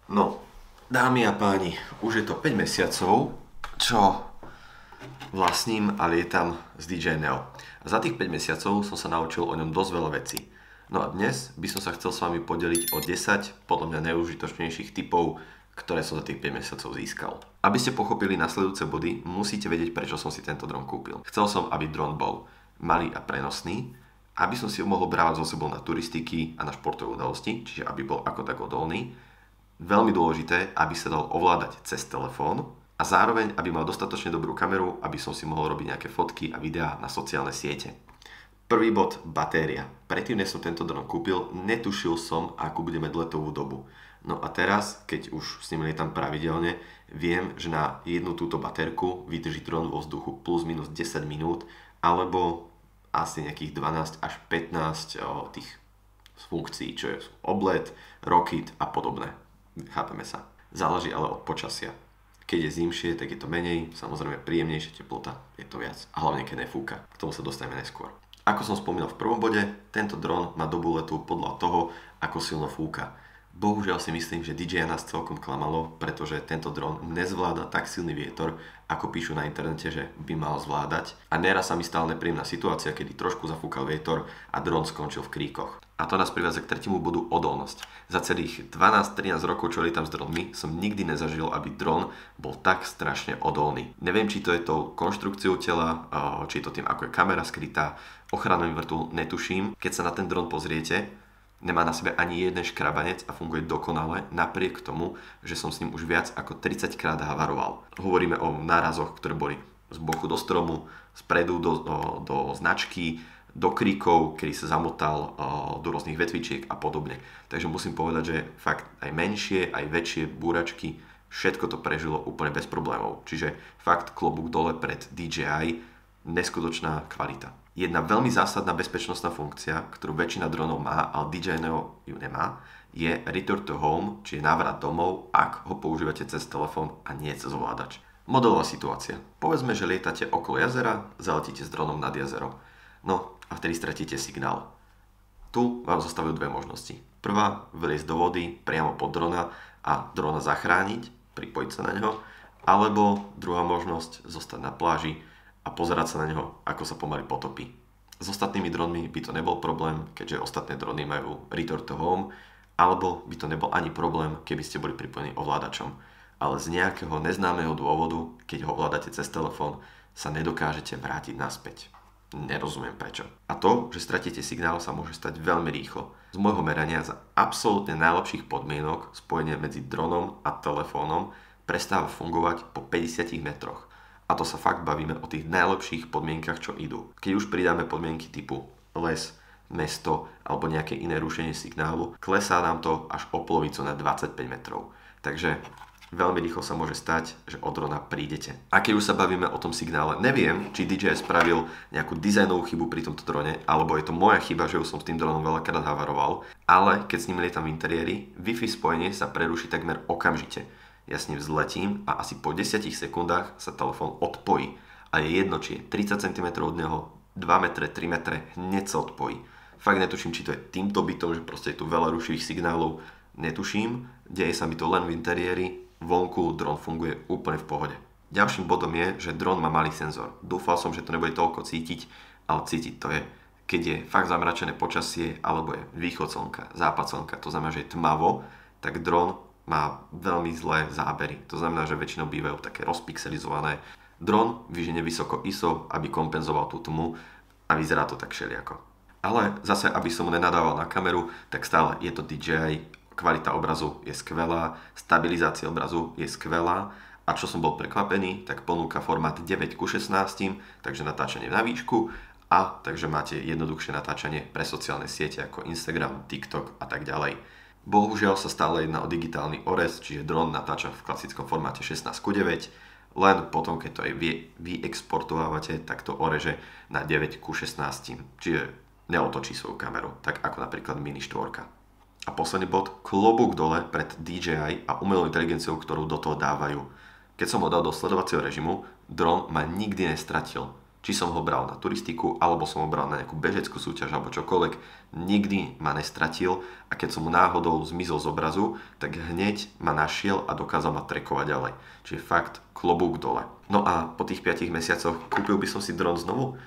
No, dámy a páni, už je to 5 mesiacov, čo vlastním a lietam s DJ Neo. A za tých 5 mesiacov som sa naučil o ňom dosť veľa vecí. No a dnes by som sa chcel s vami podeliť o 10 podľa mňa najúžitočnejších tipov, ktoré som za tých 5 mesiacov získal. Aby ste pochopili nasledujúce body, musíte vedieť, prečo som si tento dron kúpil. Chcel som, aby dron bol malý a prenosný, aby som si ho mohol brávať so sebou na turistiky a na športové udalosti, čiže aby bol ako tak odolný. Veľmi dôležité, aby sa dal ovládať cez telefón a zároveň, aby mal dostatočne dobrú kameru, aby som si mohol robiť nejaké fotky a videá na sociálne siete. Prvý bod, batéria. Predtým, než som tento dron kúpil, netušil som, akú bude mať letovú dobu. No a teraz, keď už s ním lietam pravidelne, viem, že na jednu túto batérku vydrží dron vo vzduchu plus minus 10 minút, alebo asi nejakých 12 až 15 tých funkcií, čo je oblet, rocket a podobné. Chápeme sa. Záleží ale od počasia. Keď je zimšie, tak je to menej, samozrejme príjemnejšia teplota, je to viac. A hlavne keď nefúka. K tomu sa dostaneme neskôr. Ako som spomínal v prvom bode, tento dron má dobu letu podľa toho, ako silno fúka. Bohužiaľ si myslím, že DJI nás celkom klamalo, pretože tento dron nezvláda tak silný vietor, ako píšu na internete, že by mal zvládať. A neraz sa mi stala nepríjemná situácia, kedy trošku zafúkal vietor a dron skončil v kríkoch. A to nás privádza k tretiemu bodu, odolnosť. Za celých 12-13 rokov, čo lietam s dronmi, som nikdy nezažil, aby dron bol tak strašne odolný. Neviem, či to je tou konštrukciou tela, či je to tým, ako je kamera skrytá, ochranný vrtul, netuším. Keď sa na ten dron pozriete, nemá na sebe ani jeden škrabanec a funguje dokonale, napriek tomu, že som s ním už viac ako 30 krát havaroval. Hovoríme o nárazoch, ktoré boli z boku do stromu, spredu do značky, do kríkov, kedy sa zamotal do rôznych vetvičiek a podobne. Takže musím povedať, že fakt aj menšie, aj väčšie búračky, všetko to prežilo úplne bez problémov. Čiže fakt klobúk dole pred DJI, neskutočná kvalita. Jedna veľmi zásadná bezpečnostná funkcia, ktorú väčšina dronov má, ale DJI Neo ju nemá, je Return to Home, čiže návrat domov, ak ho používate cez telefón a nie cez ovládač. Modelová situácia. Povedzme, že lietate okolo jazera, zaletíte s dronom nad jazero. No a vtedy stratíte signál. Tu vám zostávajú dve možnosti. Prvá, vliesť do vody priamo pod drona a drona zachrániť, pripojiť sa na neho, alebo druhá možnosť, zostať na pláži a pozerať sa na neho, ako sa pomaly potopí. S ostatnými dronmi by to nebol problém, keďže ostatné drony majú Return to Home, alebo by to nebol ani problém, keby ste boli pripojení ovládačom. Ale z nejakého neznámeho dôvodu, keď ho ovládate cez telefón, sa nedokážete vrátiť naspäť. Nerozumiem prečo. A to, že stratíte signál, sa môže stať veľmi rýchlo. Z môjho merania za absolútne najlepších podmienok spojenie medzi dronom a telefónom prestáva fungovať po 50 metroch. A to sa fakt bavíme o tých najlepších podmienkach, čo idú. Keď už pridáme podmienky typu les, mesto alebo nejaké iné rušenie signálu, klesá nám to až o polovicu na 25 metrov. Takže veľmi rýchlo sa môže stať, že od drona prídete. A keď už sa bavíme o tom signále, neviem, či DJI spravil nejakú dizajnovú chybu pri tomto drone, alebo je to moja chyba, že už som s tým dronom veľakrát havaroval, ale keď s ním lietam v interiéri, Wi-Fi spojenie sa preruší takmer okamžite. Ja s ním vzletím a asi po 10 sekundách sa telefón odpojí. A je jedno, či je 30 cm od neho, 2 metre, 3 metre, hneď sa odpojí. Fakt netuším, či to je týmto bytom, že proste je tu veľa rušivých signálov. Netuším, deje sa mi to len v interiéri, vonku dron funguje úplne v pohode. Ďalším bodom je, že dron má malý senzor. Dúfal som, že to nebude toľko cítiť, ale cítiť to je. Keď je fakt zamračené počasie, alebo je východ slnka, západ slnka, to znamená, že je tmavo, tak dron má veľmi zlé zábery. To znamená, že väčšinou bývajú také rozpixelizované. Dron vyženie vysoko ISO, aby kompenzoval tú tmu a vyzerá to tak všelijako. Ale zase, aby som mu nenadával na kameru, tak stále je to DJI, kvalita obrazu je skvelá, stabilizácia obrazu je skvelá a čo som bol prekvapený, tak ponúka formát 9:16, takže natáčanie na výšku a takže máte jednoduchšie natáčanie pre sociálne siete ako Instagram, TikTok a tak ďalej. Bohužiaľ sa stále jedná o digitálny orez, čiže dron natáča v klasickom formáte 16:9, len potom, keď to aj vyexportovávate, tak to oreže na 9:16, čiže neotočí svoju kameru, tak ako napríklad Mini 4. A posledný bod, klobúk dole pred DJI a umelou inteligenciou, ktorú do toho dávajú. Keď som ho dal do sledovacieho režimu, dron ma nikdy nestratil. Či som ho bral na turistiku, alebo som ho bral na nejakú bežeckú súťaž, alebo čokoľvek, nikdy ma nestratil a keď som mu náhodou zmizol z obrazu, tak hneď ma našiel a dokázal ma trackovať ďalej. Čiže fakt klobúk dole. No a po tých 5 mesiacoch kúpil by som si dron znovu?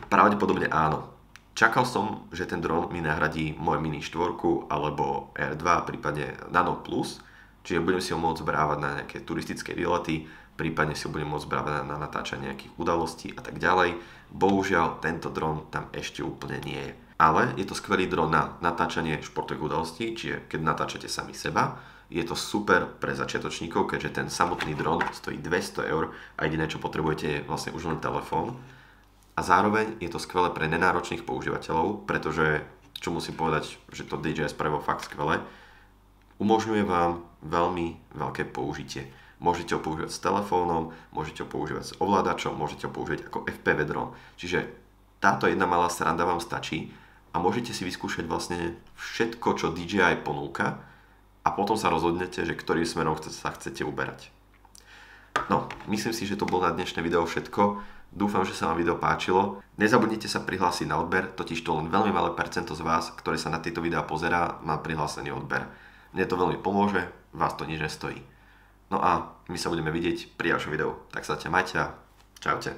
Pravdepodobne áno. Čakal som, že ten dron mi nahradí môj Mini 4 alebo R2, prípadne Nano Plus, čiže budem si ho môcť brávať na nejaké turistické výlety, prípadne si ho budem môcť brávať na natáčanie nejakých udalostí a tak ďalej. Bohužiaľ, tento dron tam ešte úplne nie je. Ale je to skvelý dron na natáčanie športových udalostí, čiže keď natáčate sami seba, je to super pre začiatočníkov, keďže ten samotný dron stojí 200 € a jediné, čo potrebujete, je vlastne už len telefón. A zároveň je to skvelé pre nenáročných používateľov, pretože, čo musím povedať, že to DJI spravilo fakt skvelé, umožňuje vám veľmi veľké použitie. Môžete ho používať s telefónom, môžete ho používať s ovládačom, môžete ho používať ako FPV dron. Čiže táto jedna malá sranda vám stačí a môžete si vyskúšať vlastne všetko, čo DJI ponúka a potom sa rozhodnete, že ktorým smerom sa chcete uberať. No, myslím si, že to bolo na dnešné video všetko. Dúfam, že sa vám video páčilo. Nezabudnite sa prihlásiť na odber, totiž to len veľmi malé percento z vás, ktoré sa na tieto videá pozerá, má prihlásený odber. Mne to veľmi pomôže, vás to nič nestojí. No a my sa budeme vidieť pri ďalšom videu. Tak sa majte a čaute.